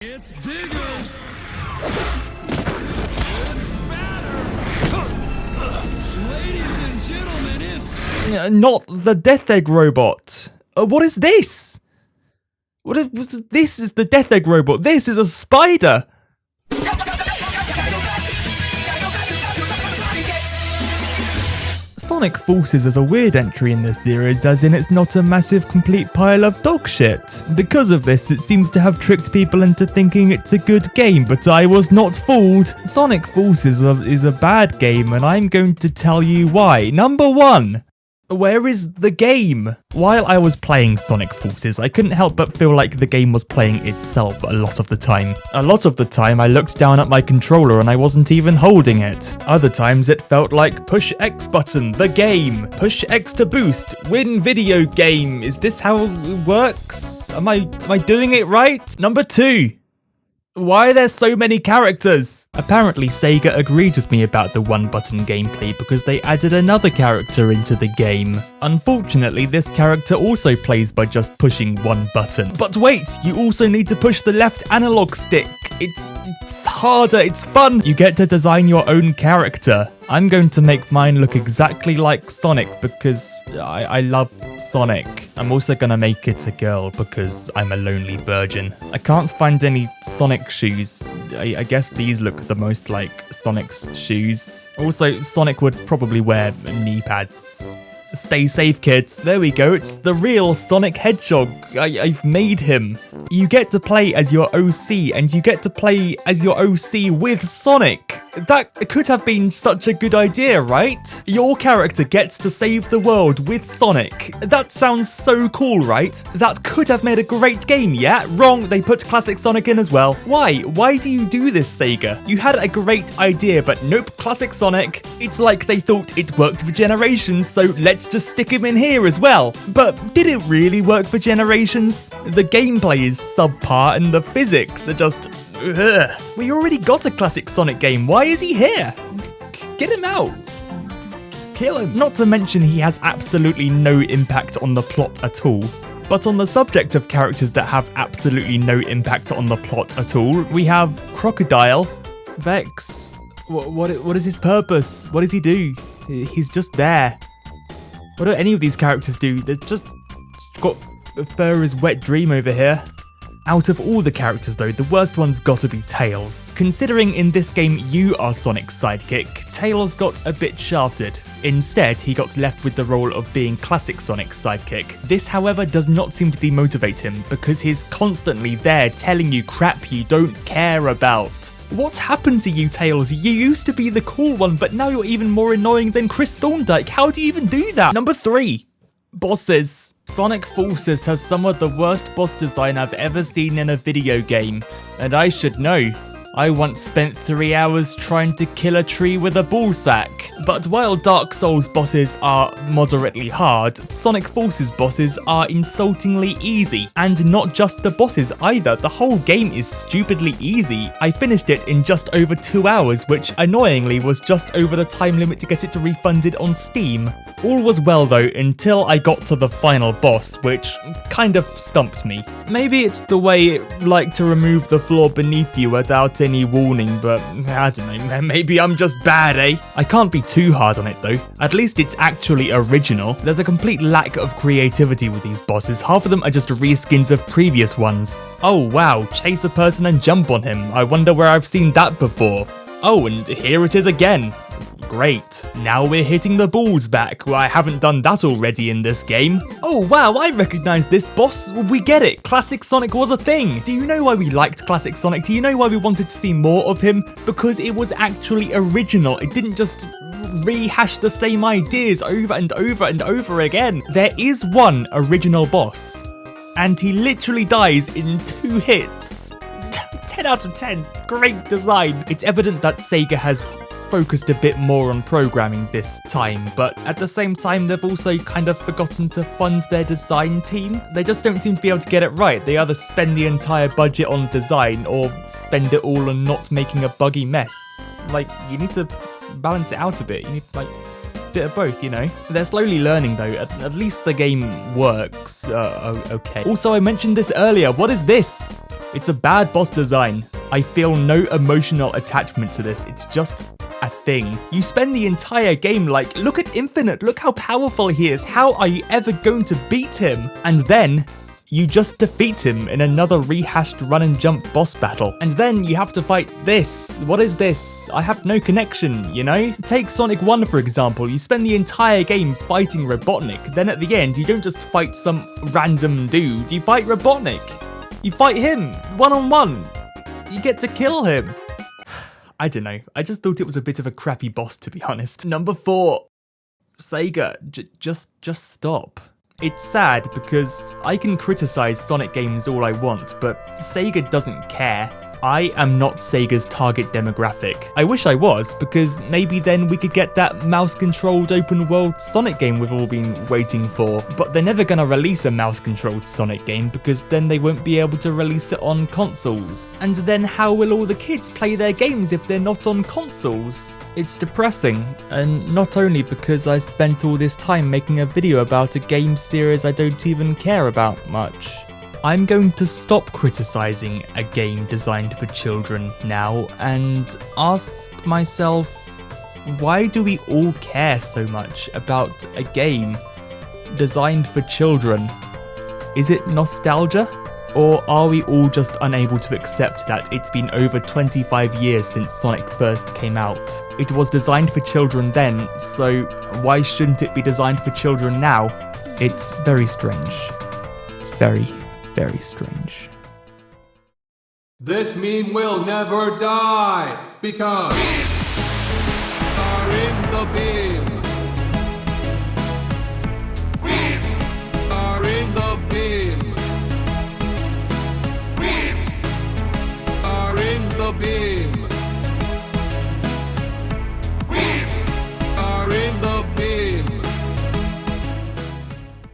It's bigger! It's better! Ladies and gentlemen, it's... Not the Death Egg robot. What is this? This is the Death Egg robot. This is a spider. Sonic Forces is a weird entry in this series, as in it's not a massive complete pile of dog shit. Because of this, it seems to have tricked people into thinking it's a good game, but I was not fooled. Sonic Forces is a bad game, and I'm going to tell you why. Number 1. Where is the game? While I was playing Sonic Forces, I couldn't help but feel like the game was playing itself a lot of the time. A lot of the time I looked down at my controller and I wasn't even holding it. Other times it felt like push X button, the game. Push X to boost, win video game. Is this how it works? Am I doing it right? Number 2. Why are there so many characters? Apparently Sega agreed with me about the one-button gameplay because they added another character into the game. Unfortunately, this character also plays by just pushing one button. But wait, you also need to push the left analog stick. It's harder, it's fun. You get to design your own character. I'm going to make mine look exactly like Sonic because I love Sonic. I'm also gonna make it a girl because I'm a lonely virgin. I can't find any Sonic shoes. I guess these look the most like Sonic's shoes. Also, Sonic would probably wear knee pads. Stay safe, kids. There we go, it's the real Sonic Hedgehog. I've made him. You get to play as your OC, and you get to play as your OC with Sonic. That could have been such a good idea, right? Your character gets to save the world with Sonic. That sounds so cool, right? That could have made a great game, yeah? Wrong, they put classic Sonic in as well. Why? Why do you do this, Sega? You had a great idea, but nope, classic Sonic. It's like they thought it worked for Generations, so let's just stick him in here as well. But did it really work for Generations? The gameplay is subpar and the physics are just... Ugh. We already got a classic Sonic game, why is he here? Get him out. Kill him. Not to mention he has absolutely no impact on the plot at all. But on the subject of characters that have absolutely no impact on the plot at all, we have Crocodile, Vex. What is his purpose? What does he do? He's just there. What do any of these characters do? They've just got Fur's wet dream over here. Out of all the characters though, the worst one's gotta be Tails. Considering in this game you are Sonic's sidekick, Tails got a bit shafted. Instead, he got left with the role of being classic Sonic's sidekick. This, however, does not seem to demotivate him, because he's constantly there telling you crap you don't care about. What's happened to you, Tails? You used to be the cool one, but now you're even more annoying than Chris Thorndike. How do you even do that? Number 3. Bosses. Sonic Forces has some of the worst boss design I've ever seen in a video game. And I should know. I once spent 3 hours trying to kill a tree with a ball sack. But while Dark Souls bosses are moderately hard, Sonic Forces bosses are insultingly easy. And not just the bosses either, the whole game is stupidly easy. I finished it in just over 2 hours, which annoyingly was just over the time limit to get it refunded on Steam. All was well though, until I got to the final boss, which kind of stumped me. Maybe it's the way it liked to remove the floor beneath you without any warning, but I don't know, maybe I'm just bad, eh? I can't be too hard on it though. At least it's actually original. There's a complete lack of creativity with these bosses. Half of them are just reskins of previous ones. Oh wow, chase a person and jump on him. I wonder where I've seen that before. Oh, and here it is again. Great. Now we're hitting the balls back. Well, I haven't done that already in this game. Oh wow, I recognise this boss. We get it. Classic Sonic was a thing. Do you know why we liked Classic Sonic? Do you know why we wanted to see more of him? Because it was actually original. It didn't just rehash the same ideas over and over and over again. There is one original boss, and he literally dies in 2 hits. 10 out of 10. Great design. It's evident that Sega has focused a bit more on programming this time, but at the same time they've also kind of forgotten to fund their design team. They just don't seem to be able to get it right. They either spend the entire budget on design or spend it all on not making a buggy mess. Like, you need to balance it out a bit. You need like a bit of both, you know? They're slowly learning though. At least the game works. Okay. Also, I mentioned this earlier. What is this? It's a bad boss design. I feel no emotional attachment to this. It's just a thing. You spend the entire game like, look at Infinite, look how powerful he is. How are you ever going to beat him? And then you just defeat him in another rehashed run and jump boss battle. And then you have to fight this. What is this? I have no connection, you know? Take Sonic 1 for example. You spend the entire game fighting Robotnik. Then at the end, you don't just fight some random dude. You fight Robotnik. You fight him one-on-one. You get to kill him. I don't know. I just thought it was a bit of a crappy boss, to be honest. Number 4. Sega, just stop. It's sad because I can criticize Sonic games all I want, but Sega doesn't care. I am not Sega's target demographic. I wish I was, because maybe then we could get that mouse-controlled open-world Sonic game we've all been waiting for. But they're never gonna release a mouse-controlled Sonic game, because then they won't be able to release it on consoles. And then how will all the kids play their games if they're not on consoles? It's depressing, and not only because I spent all this time making a video about a game series I don't even care about much. I'm going to stop criticizing a game designed for children now and ask myself, why do we all care so much about a game designed for children? Is it nostalgia? Or are we all just unable to accept that it's been over 25 years since Sonic first came out? It was designed for children then, so why shouldn't it be designed for children now? It's very strange. It's very strange. This meme will never die because we are in the beam. We are in the beam. We are in the beam.